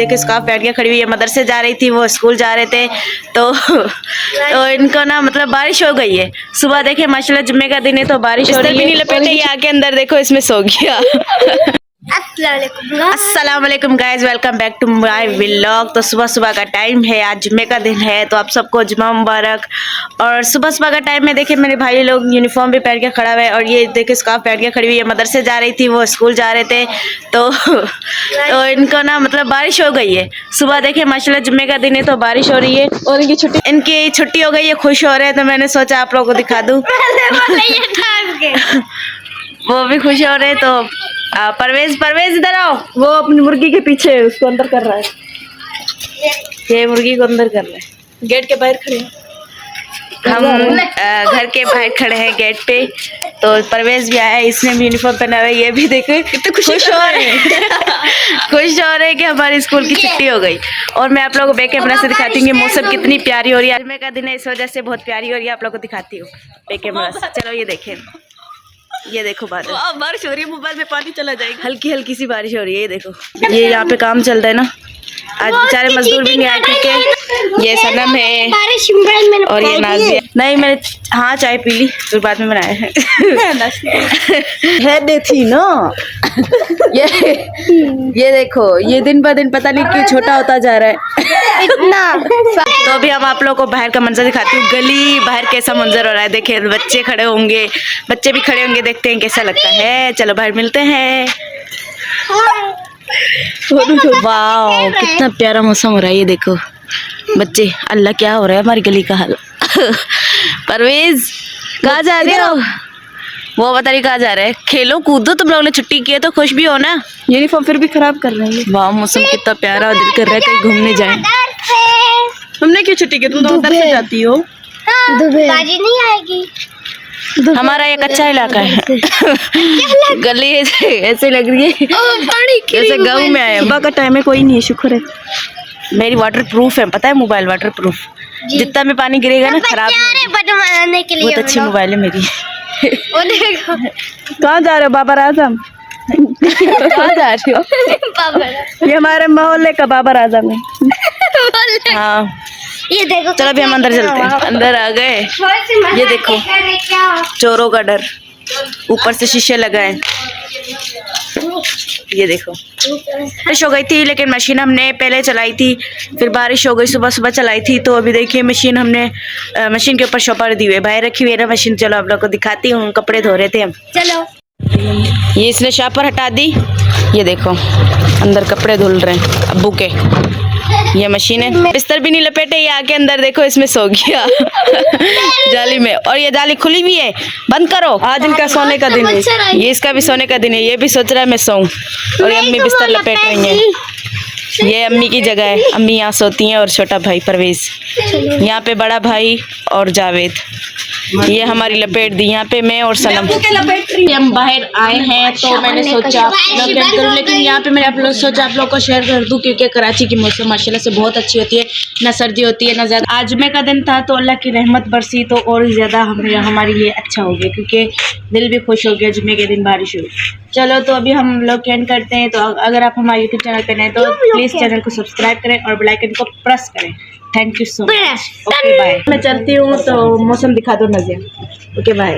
देखिए स्कार्फ पहन के खड़ी हुई है, मदरसे जा रही थी, वो स्कूल जा रहे थे तो इनको ना मतलब बारिश हो गई है। सुबह देखे माशाल्लाह जुम्मे का दिन है तो बारिश हो रही है। लपेटे ये आके अंदर देखो इसमें सो गया। अस्सलाम वालेकुम guys, welcome back to my vlog. तो सुबह सुबह का टाइम है, आज जुम्मे का दिन है तो आप सबको जुम्मा मुबारक। और सुबह सुबह का टाइम में देखे मेरे भाई लोग यूनिफॉर्म भी पहन के खड़ा हुआ है और ये देखे स्कार्फ पहन के खड़ी हुई है, मदरसे जा रही थी, वो स्कूल जा रहे थे तो इनको ना मतलब बारिश हो गई है। सुबह देखे माशाल्लाह जुम्मे का दिन है तो बारिश हो रही है और इनकी छुट्टी हो गई है, खुश हो रहे हैं। तो मैंने सोचा आप लोगों को दिखा दूँ। वो भी खुश हो रहे हैं। तो परवेज इधर आओ, वो अपनी मुर्गी के पीछे उसको अंदर कर रहा है, ये मुर्गी को अंदर कर रहा है। गेट के बाहर खड़े हैं हम, घर के बाहर खड़े हैं गेट पे। तो परवेज भी आया है, इसने भी यूनिफॉर्म पहना हुआ है। ये भी देखो कितने खुश हो रहे हैं खुश हो रहे हैं कि हमारी स्कूल की छुट्टी हो गई। और मैं आप लोगों को बैक कैमरा से दिखाती हूँ मौसम कितनी प्यारी हो रही है। जुम्मे का दिन है इस वजह से बहुत प्यारी हो रही है, आप लोगों को दिखाती हूँ बैक कैमरा से। चलो ये देखें, ये देखो बादल, बारिश हो रही है, मोबाइल में पानी चला जाएगा। हल्की हल्की सी बारिश हो रही है। ये देखो, ये यहाँ पे काम चल रहा है ना, आज बेचारे मजदूर भी नहीं आए क्योंकि ये सनम है और ये नाज़िया। नहीं मैंने हाँ चाय पी ली, फिर बाद में बनाया है थी ना। ये देखो, ये दिन ब दिन पता नहीं क्यों छोटा होता जा रहा है इतना। तो अभी हम आप लोगों को बाहर का मंजर दिखाती हूँ, गली बाहर कैसा मंजर हो रहा है। देखे बच्चे खड़े होंगे, बच्चे भी खड़े होंगे, देखते हैं कैसा लगता है। चलो बाहर मिलते हैं। वाह कितना प्यारा मौसम हो रहा है। ये देखो बच्चे, अल्लाह क्या हो रहा है हमारी गली का हाल। परवेज कहाँ जा रहे हो? वो बता रही कहाँ जा रहे हैं। खेलो कूदो, तुम लोगों ने छुट्टी की है तो खुश भी हो ना। यूनिफॉर्म फिर भी खराब कर रहे हैं। वाह मौसम कितना प्यारा, दिल कर रहा है कहीं घूमने जाए। तुमने क्यों छुट्टी की? तुम तो उधर से जाती हो। बाजी नहीं आएगी। हमारा एक अच्छा इलाका है गली ऐसे लग रही है जैसे गाँव में आए। अब्बा का टाइम है, कोई नहीं है, शुक्र है। मेरी वाटर प्रूफ है, पता है मोबाइल वाटर प्रूफ, जितना में पानी गिरेगा ना खराब नहीं। बहुत अच्छी मोबाइल है मेरी। कहाँ जा रहे हो बाबर आजम? कहाँ जा रही हो? ये हमारे मोहल्ले का बाबर आजम है। हाँ ये देखो, चलो अभी हम अंदर चलते हैं। अंदर आ गए, ये देखो चोरों का डर, ऊपर से शीशे लगाए। ये देखो बारिश हो गई थी लेकिन मशीन हमने पहले चलाई थी, फिर बारिश हो गई, सुबह सुबह चलाई थी। तो अभी देखिए मशीन हमने मशीन के ऊपर शॉपर दी हुई है, बाहर रखी हुई है ना मशीन। चलो आप लोग को दिखाती हूँ, कपड़े धो रहे थे हम। चलो ये इसने शॉपर हटा दी, ये देखो अंदर कपड़े धुल रहे हैं अब्बू के। ये मशीन है, बिस्तर भी नहीं लपेटे, ये आके अंदर देखो इसमें सो गया जाली में। और ये जाली खुली भी है, बंद करो, आज इनका सोने का दिन है, ये इसका भी सोने का दिन है। ये भी सोच रहा है मैं सोऊं और ये अम्मी बिस्तर लपेट रही हैं। ये अम्मी की जगह है, अम्मी यहाँ सोती हैं और छोटा भाई परवेज, यहाँ पे बड़ा भाई और जावेद। ये हमारी लपेट दी, यहाँ पे मैं और सनम। हम बाहर आए हैं तो मैंने सोचा करूँ, लेकिन यहाँ पे मैंने आप लोग सोचा आप लोग को शेयर कर दूँ क्योंकि कराची की मौसम माशाल्लाह से बहुत अच्छी होती है, ना सर्दी होती है ना ज़्यादा। आज जुम्मे का दिन था तो अल्लाह की रहमत बरसी तो और ज़्यादा हमारे लिए अच्छा हो गया क्योंकि दिल भी खुश हो गया, जुम्मे के दिन बारिश हुई। चलो तो अभी हम लोग एंड करते हैं। तो अगर आप हमारे यूट्यूब चैनल पर नए तो प्लीज़ चैनल को सब्सक्राइब करें और बेल आइकन को प्रेस करें। Thank you so much. Okay bye. मैं चलती हूँ तो मौसम दिखा दो नज़र। Okay bye.